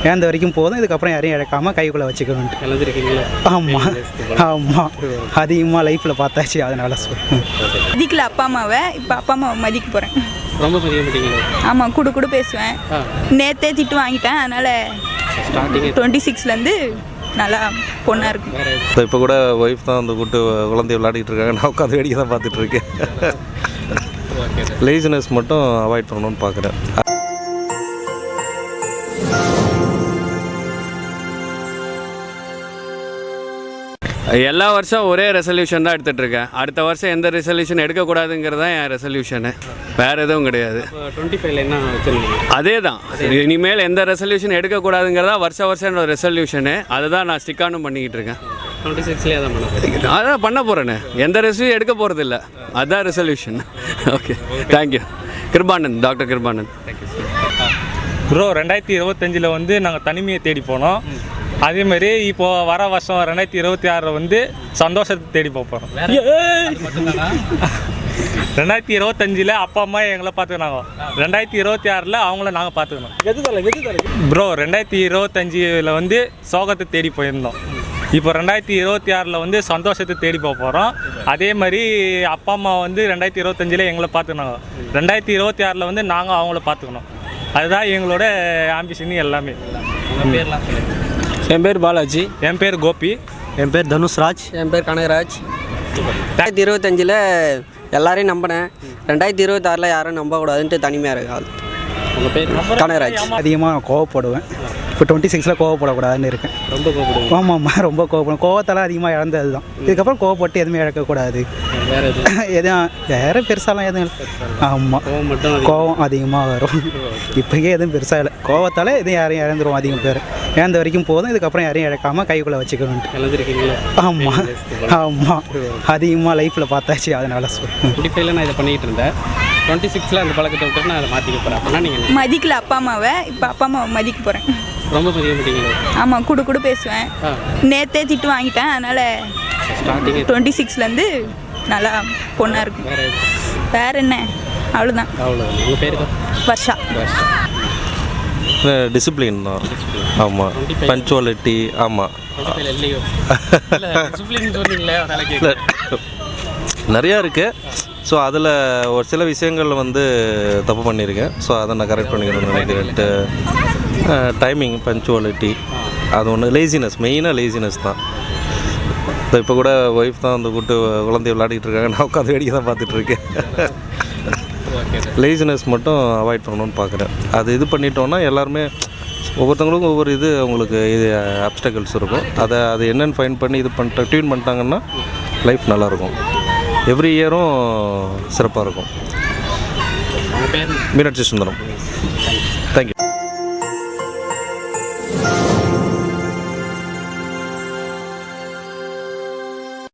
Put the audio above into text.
ஏந்த வரைக்கும் போதும், இதுக்கப்புறம் யாரையும் இழக்காமல் கைக்குள்ளே வச்சுக்கணுன்ட்டு எழுதிருக்கீங்களா? ஆமாம் ஆமாம், அதிகமாக லைஃப்பில் பார்த்தாச்சு, அதனால சொல்லுவேன். மதிக்கல அப்பா அம்மாவை, இப்போ அப்பா அம்மாவை மதிக்க போகிறேன். ரொம்ப மதிக்க மாட்டீங்களா? ஆமாம், கூட பேசுவேன். நேற்றே திட்டு வாங்கிட்டேன், அதனால் ஸ்டார்டிங் 26லேருந்து நல்லா பொண்ணாக இருக்கும். இப்போ கூட ஒய்ஃப் தான் வந்து கூட்டு குழந்தைய விளையாடிட்டு இருக்காங்க, நான் உட்காந்து வேடிக்கை தான் பார்த்துட்டு இருக்கேன். லேசினஸ் மட்டும் அவாய்ட் பண்ணணும்னு பார்க்குறேன். எல்லா வருஷம் ஒரே ரெசல்யூஷன் தான் எடுத்துகிட்ருக்கேன். அடுத்த வருஷம் எந்த ரெசல்யூஷன் எடுக்கக்கூடாதுங்கிறது தான் என் ரெசல்யூஷனு, வேறு எதுவும் கிடையாது. 25ல் என்ன வச்சுருந்தீங்க? அதே தான், இனிமேல் எந்த ரெசல்யூஷன் எடுக்கக்கூடாதுங்கிறதா வருஷம் என்னோட ரெசல்யூஷனு. அதை தான் நான் ஸ்டிக்கானும் பண்ணிக்கிட்டு இருக்கேன். 26லேயே தான் பண்ண அதான் பண்ண போகிறேன்னு, எந்த ரெசல்யூஷன் எடுக்க போகிறது இல்லை, அதுதான் resolution. Okay, thank you. Kirubanand, doctor Kirubanand. Bro, 2025 வந்து நாங்கள் தனிமையை தேடி போனோம். அதேமாரி இப்போது வர வருஷம் 2026 வந்து சந்தோஷத்தை தேடி போகிறோம். 2025 அப்பா அம்மா எங்களை பார்த்துக்கினாங்க, 2026 அவங்கள நாங்கள் பார்த்துக்கணும். ப்ரோ, 2025 வந்து சோகத்தை தேடி போயிருந்தோம். இப்போ 2026 வந்து சந்தோஷத்தை தேடி போகிறோம். அதே மாதிரி அப்பா அம்மா வந்து 2025 எங்களை பார்த்துக்கினாங்க, 2026 வந்து நாங்கள் அவங்கள பார்த்துக்கணும். அதுதான் எங்களோட ஆம்பிஷன் எல்லாமே. என் பேர் பாலாஜி. என் பேர் கோபி. என் பேர் தனுஷ்ராஜ். என் பேர் கனகராஜ். 2025 எல்லாரையும் நம்பினேன், 2026 யாரும் நம்பக்கூடாதுன்ட்டு தனிமையாக இருக்காது. உங்கள் பேர்? கனகராஜ். அதிகமாக கோவப்படுவேன், இப்போ 26ல் கோவப்படக்கூடாதுன்னு இருக்கேன். ரொம்ப கோவப்படுவேன். ஆமாம்மா, ரொம்ப கோவப்படும். கோவத்தெல்லாம் அதிகமாக இழந்தது தான். இதுக்கப்புறம் கோவப்பட்டு எதுவுமே இழக்கக்கூடாது. வேறு எதுவும் வேறு பெருசாலாம் எதுவும் இல்லை. ஆமாம், கோவம் மட்டும் கோவம் அதிகமாக வரும். இப்போக்கே எதுவும் பெருசாக இல்லை. கோவத்தால் எதுவும் யாரையும் இழந்துருவோம் அதிகம் பேர். ஏந்த வரைக்கும் போதும், இதுக்கப்புறம் யாரையும் இழக்காமல் கைக்குள்ளே வச்சுக்கணுன்ட்டு. எழுதிருக்கீங்களா? ஆமாம் ஆமாம், அதிகமாக லைஃப்பில் பார்த்தாச்சு, அதனால சொல்லுவேன். 25ல் நான் இதை பண்ணிக்கிட்டு இருந்தேன். 26ல் அந்த பழக்கத்தை விட்டு நான் அதை மாற்றிக்க போகிறேன். அப்படின்னா நீங்கள் மதிக்கல அப்பா அம்மாவை, இப்போ அப்பா அம்மாவை மதிக்க போகிறேன். ரொம்ப மதிக்க மாட்டீங்களா? ஆமாம், கூட பேசுவேன். நேற்றே திட்டு வாங்கிட்டேன், அதனால் ஸ்டார்டிங் 26லேருந்து நல்லா பொண்ணாக இருக்கும். வேறு என்ன, அவ்வளோதான். அவ்வளோதான். உங்கள் பேர் தான்? வர்ஷா. டிசிப்ளின் தான். ஆமாம், பஞ்சுவாலிட்டி. ஆமாம், நிறையா இருக்குது. ஸோ அதில் ஒரு சில விஷயங்கள் வந்து தப்பு பண்ணியிருக்கேன். ஸோ அதை நான் கரெக்ட் பண்ணிக்கணும்னு நினைக்கிறேன். டைமிங், பஞ்சுவாலிட்டி, அது ஒன்று. லேசினஸ், மெயினாக லேசினஸ் தான். இப்போ கூட ஒய்ஃப் தான் வந்து கூட்டு குழந்தைய விளையாடிட்டு இருக்காங்க, நான் உட்காந்து வேடிக்கை தான் பார்த்துட்டு இருக்கேன். லேசினஸ் மட்டும் அவாய்ட் பண்ணணும்னு பார்க்குறேன். அது இது பண்ணிட்டோன்னா எல்லாருமே ஒவ்வொருத்தவங்களுக்கும் ஒவ்வொரு இது அவங்களுக்கு இது அப்டக்கிள்ஸ் இருக்கும். அது என்னென்னு ஃபைன் பண்ணி இது டியூன் பண்ணிட்டாங்கன்னா லைஃப் நல்லாயிருக்கும். எவ்ரி இயரும் சிறப்பாக இருக்கும். மீனாட்சி சுந்தரம். தேங்க்யூ.